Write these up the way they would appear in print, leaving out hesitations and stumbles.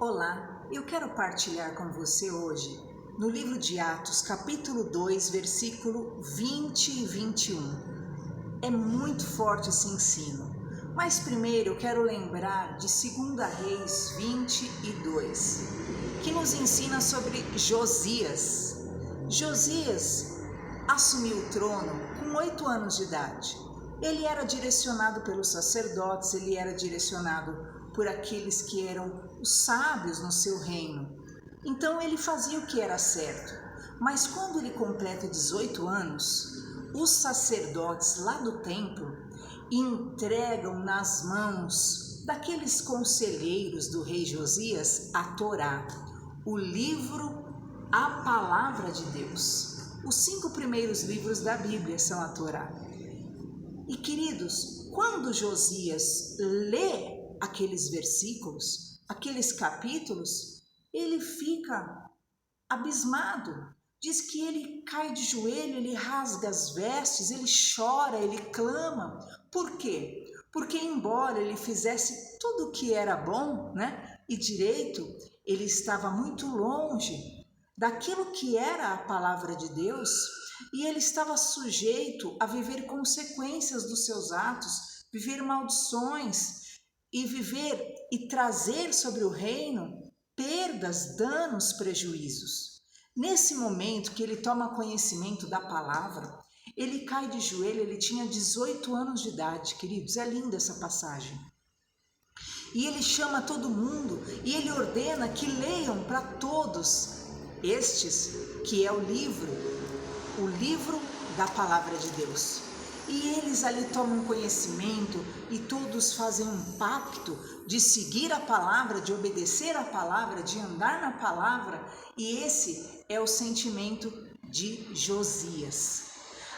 Olá, eu quero partilhar com você hoje no livro de Atos, capítulo 2, versículo 20 e 21. É muito forte esse ensino, mas primeiro eu quero lembrar de 2 Reis 22, que nos ensina sobre Josias. Josias assumiu o trono com 8 anos de idade. Ele era direcionado pelos sacerdotes, ele era direcionado por aqueles que eram os sábios no seu reino. Então ele fazia o que era certo. Mas quando ele completa 18 anos, os sacerdotes lá do templo entregam nas mãos daqueles conselheiros do rei Josias a Torá, o livro, a palavra de Deus. Os 5 primeiros livros da Bíblia são a Torá. E queridos, quando Josias lê aqueles versículos, aqueles capítulos, ele fica abismado. Diz que ele cai de joelho, ele rasga as vestes, ele chora, ele clama. Por quê? Porque embora ele fizesse tudo o que era bom, e direito, ele estava muito longe daquilo que era a palavra de Deus e ele estava sujeito a viver consequências dos seus atos, viver maldições e viver e trazer sobre o reino perdas, danos, prejuízos. Nesse momento que ele toma conhecimento da palavra, ele cai de joelho, ele tinha 18 anos de idade, queridos, é linda essa passagem. E ele chama todo mundo e ele ordena que leiam para todos estes, que é o livro da palavra de Deus. E eles ali tomam conhecimento e todos fazem um pacto de seguir a palavra, de obedecer a palavra, de andar na palavra. E esse é o sentimento de Josias.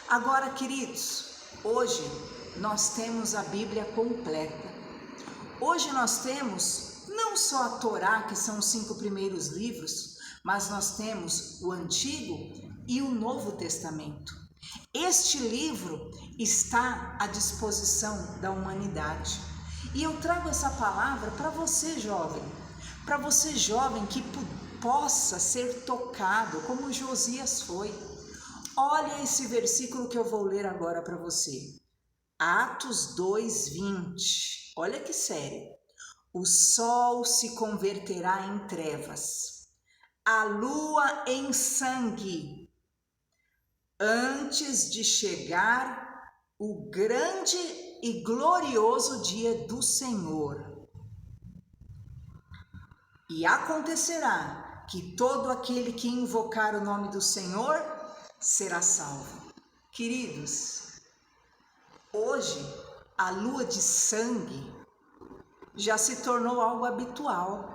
Agora, queridos, hoje nós temos a Bíblia completa. Hoje nós temos não só a Torá, que são os 5 primeiros livros, mas nós temos o Antigo e o Novo Testamento. Este livro está à disposição da humanidade. E eu trago essa palavra para você, jovem que possa ser tocado como Josias foi. Olha esse versículo que eu vou ler agora para você. Atos 2:20. Olha que sério. O sol se converterá em trevas, a lua em sangue, antes de chegar o grande e glorioso dia do Senhor. E acontecerá que todo aquele que invocar o nome do Senhor será salvo. Queridos, hoje a lua de sangue já se tornou algo habitual.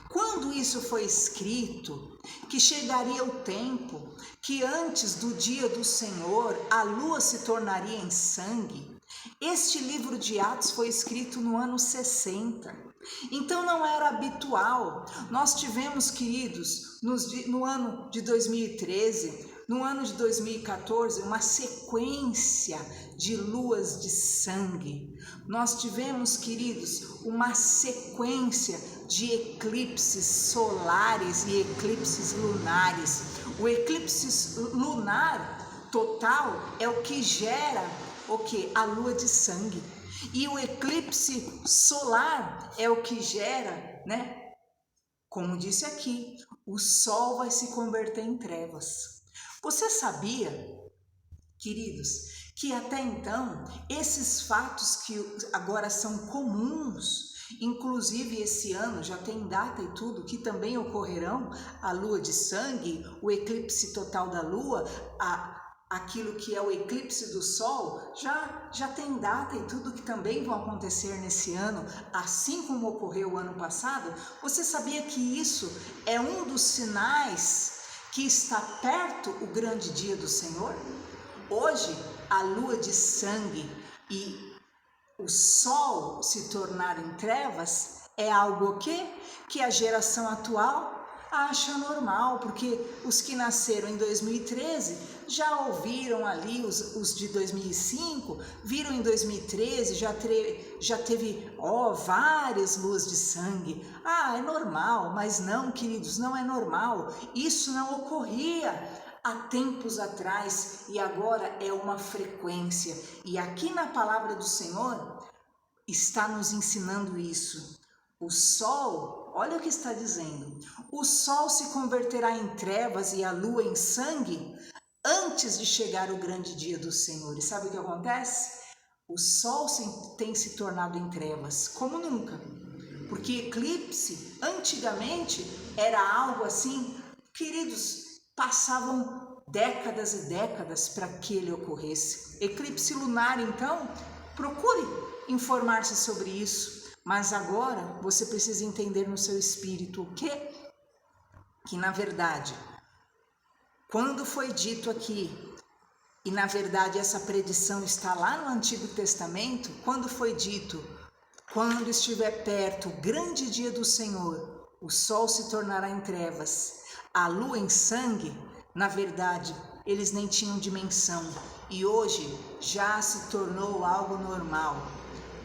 Quando isso foi escrito, que chegaria o tempo que antes do dia do Senhor a lua se tornaria em sangue, este livro de Atos foi escrito no ano 60. Então não era habitual. Nós tivemos, queridos, no ano de 2013, no ano de 2014, uma sequência de luas de sangue. Nós tivemos, queridos, uma sequência de eclipses solares e eclipses lunares. O eclipse lunar total é o que gera a lua de sangue. E o eclipse solar é o que gera, como disse aqui, o sol vai se converter em trevas. Você sabia, queridos, que até então esses fatos que agora são comuns, inclusive esse ano já tem data e tudo, que também ocorrerão a lua de sangue, o eclipse total da lua, aquilo que é o eclipse do sol, já tem data e tudo que também vão acontecer nesse ano, assim como ocorreu o ano passado. Você sabia que isso é um dos sinais que está perto o grande dia do Senhor? Hoje, a lua de sangue e o sol se tornar em trevas é algo que a geração atual acha normal, porque os que nasceram em 2013 já ouviram ali, os de 2005, viram em 2013, já teve várias luas de sangue. É normal, mas não, queridos, não é normal. Isso não ocorria há tempos atrás e agora é uma frequência. E aqui na palavra do Senhor está nos ensinando isso. O sol, olha o que está dizendo, o sol se converterá em trevas e a lua em sangue antes de chegar o grande dia do Senhor. E sabe o que acontece? O sol tem se tornado em trevas, como nunca. Porque eclipse, antigamente, era algo assim, queridos, passavam décadas e décadas para que ele ocorresse. Eclipse lunar, então, procure informar-se sobre isso. Mas agora você precisa entender no seu espírito o quê? Que na verdade, quando foi dito aqui, e na verdade essa predição está lá no Antigo Testamento, quando foi dito, quando estiver perto o grande dia do Senhor, o sol se tornará em trevas, a lua em sangue, na verdade, eles nem tinham dimensão e hoje já se tornou algo normal.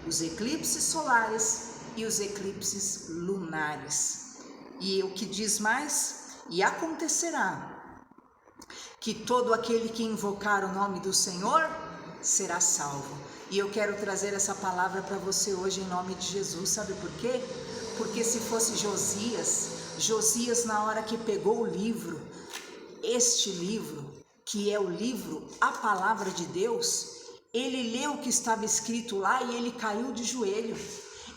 Os eclipses solares e os eclipses lunares. E o que diz mais? E acontecerá que todo aquele que invocar o nome do Senhor será salvo. E eu quero trazer essa palavra para você hoje em nome de Jesus. Sabe por quê? Porque se fosse Josias na hora que pegou o livro, este livro, que é o livro, a palavra de Deus, ele leu o que estava escrito lá e ele caiu de joelho.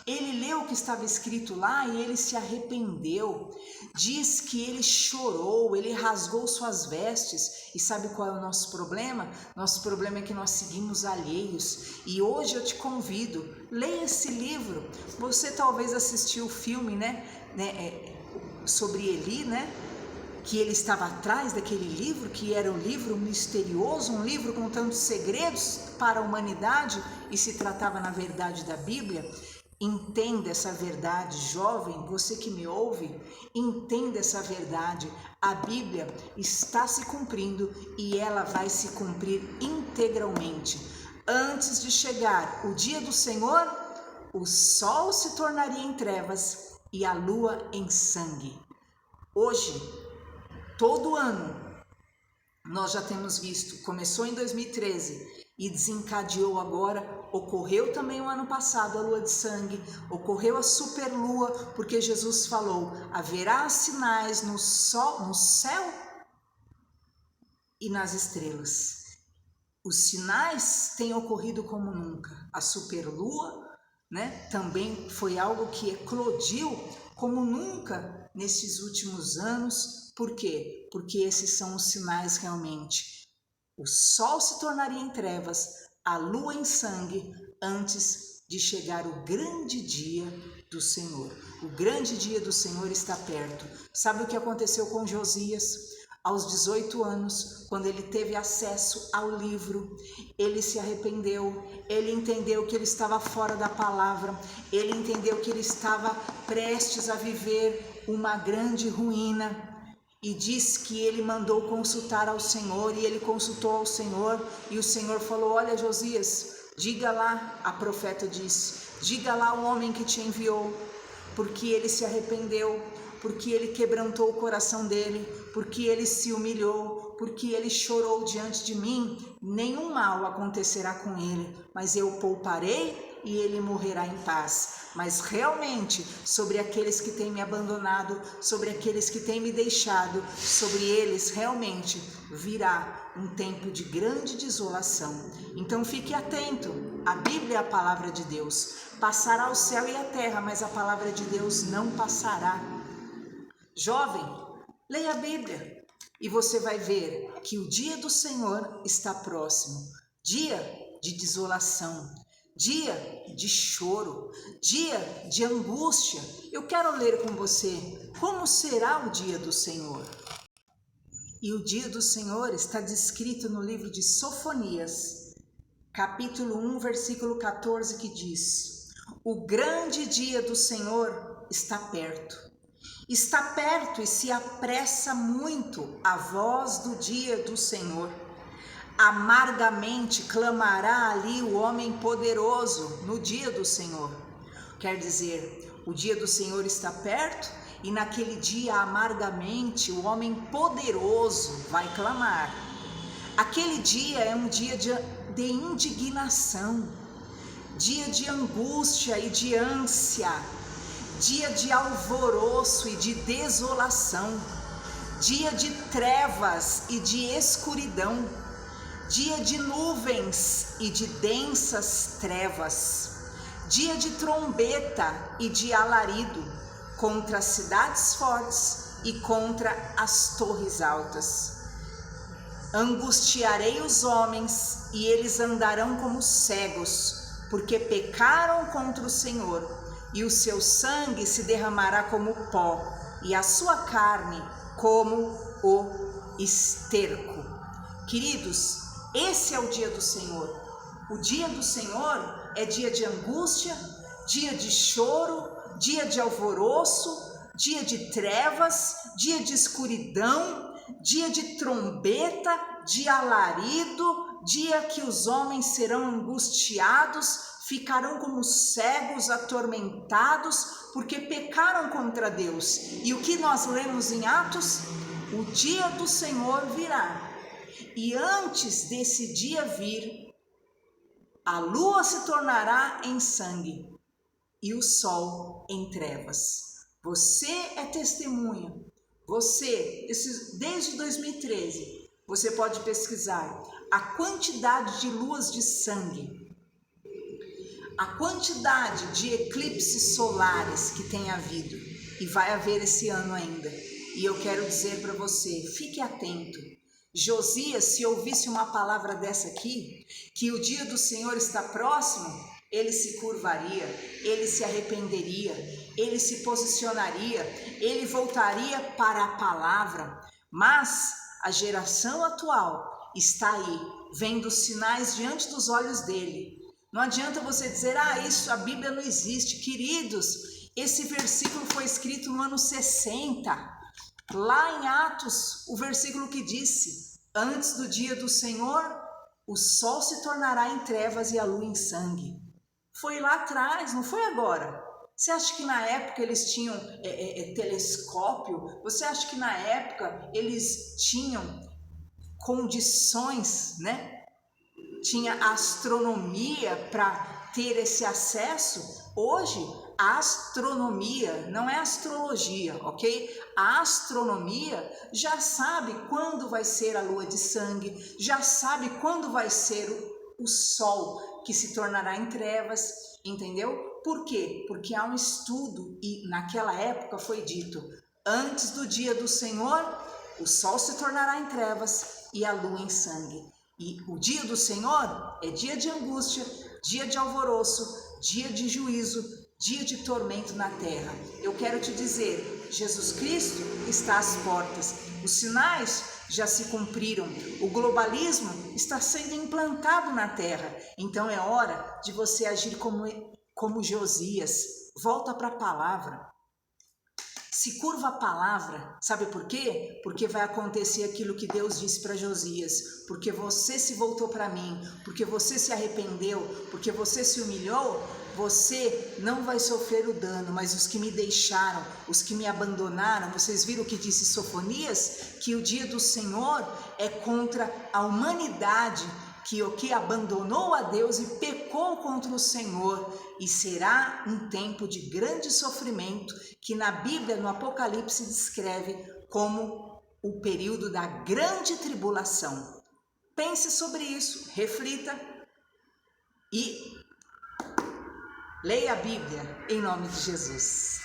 Ele leu o que estava escrito lá e ele se arrependeu. Diz que ele chorou, ele rasgou suas vestes. E sabe qual é o nosso problema? Nosso problema é que nós seguimos alheios. E hoje eu te convido, leia esse livro. Você talvez assistiu o filme, sobre Eli, que ele estava atrás daquele livro, que era um livro misterioso, um livro com tantos segredos para a humanidade e se tratava na verdade da Bíblia. Entenda essa verdade, jovem, você que me ouve, entenda essa verdade. A Bíblia está se cumprindo e ela vai se cumprir integralmente. Antes de chegar o dia do Senhor, o sol se tornaria em trevas e a lua em sangue. Hoje, todo ano, nós já temos visto, começou em 2013 e desencadeou agora, ocorreu também o ano passado a lua de sangue, ocorreu a superlua, porque Jesus falou, haverá sinais no céu e nas estrelas. Os sinais têm ocorrido como nunca. A superlua, também foi algo que eclodiu como nunca nesses últimos anos. Por quê? Porque esses são os sinais realmente. O sol se tornaria em trevas, a lua em sangue, antes de chegar o grande dia do Senhor. O grande dia do Senhor está perto. Sabe o que aconteceu com Josias? Aos 18 anos, quando ele teve acesso ao livro, ele se arrependeu, ele entendeu que ele estava fora da palavra, ele entendeu que ele estava prestes a viver uma grande ruína. E diz que ele mandou consultar ao Senhor, e ele consultou ao Senhor, e o Senhor falou, olha Josias, diga lá, a profeta disse, diga lá ao homem que te enviou, porque ele se arrependeu, porque ele quebrantou o coração dele, porque ele se humilhou, porque ele chorou diante de mim, nenhum mal acontecerá com ele, mas eu o pouparei e ele morrerá em paz. Mas realmente, sobre aqueles que têm me abandonado, sobre aqueles que têm me deixado, sobre eles realmente virá um tempo de grande desolação. Então fique atento, a Bíblia é a palavra de Deus. Passará o céu e a terra, mas a palavra de Deus não passará. Jovem, leia a Bíblia e você vai ver que o dia do Senhor está próximo. Dia de desolação, dia de choro, dia de angústia. Eu quero ler com você como será o dia do Senhor. E o dia do Senhor está descrito no livro de Sofonias, capítulo 1, versículo 14, que diz: o grande dia do Senhor está perto. Está perto e se apressa muito a voz do dia do Senhor. Amargamente clamará ali o homem poderoso no dia do Senhor. Quer dizer, o dia do Senhor está perto e naquele dia amargamente o homem poderoso vai clamar. Aquele dia é um dia de indignação, dia de angústia e de ânsia, dia de alvoroço e de desolação, dia de trevas e de escuridão, dia de nuvens e de densas trevas, dia de trombeta e de alarido contra as cidades fortes e contra as torres altas. Angustiarei os homens e eles andarão como cegos, porque pecaram contra o Senhor, e o seu sangue se derramará como pó, e a sua carne como o esterco. Queridos, esse é o dia do Senhor. O dia do Senhor é dia de angústia, dia de choro, dia de alvoroço, dia de trevas, dia de escuridão, dia de trombeta, de alarido, dia que os homens serão angustiados, ficarão como cegos, atormentados, porque pecaram contra Deus. E o que nós lemos em Atos? O dia do Senhor virá. E antes desse dia vir, a lua se tornará em sangue e o sol em trevas. Você é testemunha. Você, desde 2013, você pode pesquisar a quantidade de luas de sangue, a quantidade de eclipses solares que tem havido e vai haver esse ano ainda. E eu quero dizer para você, fique atento. Josias, se ouvisse uma palavra dessa aqui, que o dia do Senhor está próximo, ele se curvaria, ele se arrependeria, ele se posicionaria, ele voltaria para a palavra. Mas a geração atual está aí, vendo sinais diante dos olhos dele. Não adianta você dizer, isso, a Bíblia não existe. Queridos, esse versículo foi escrito no ano 60, lá em Atos, o versículo que disse, antes do dia do Senhor, o sol se tornará em trevas e a lua em sangue. Foi lá atrás, não foi agora. Você acha que na época eles tinham telescópio? Você acha que na época eles tinham condições, né? Tinha astronomia para ter esse acesso? Hoje, a astronomia não é astrologia, ok? A astronomia já sabe quando vai ser a lua de sangue, já sabe quando vai ser o sol que se tornará em trevas, entendeu? Por quê? Porque há um estudo e naquela época foi dito, antes do dia do Senhor, o sol se tornará em trevas e a lua em sangue. E o dia do Senhor é dia de angústia, dia de alvoroço, dia de juízo, dia de tormento na terra. Eu quero te dizer, Jesus Cristo está às portas. Os sinais já se cumpriram. O globalismo está sendo implantado na terra. Então é hora de você agir como Josias. Volta para a palavra. Se curva a palavra, sabe por quê? Porque vai acontecer aquilo que Deus disse para Josias, porque você se voltou para mim, porque você se arrependeu, porque você se humilhou, você não vai sofrer o dano, mas os que me deixaram, os que me abandonaram, vocês viram o que disse Sofonias? Que o dia do Senhor é contra a humanidade, que o que abandonou a Deus e pecou contra o Senhor, e será um tempo de grande sofrimento, que na Bíblia, no Apocalipse, descreve como o período da grande tribulação. Pense sobre isso, reflita e leia a Bíblia em nome de Jesus.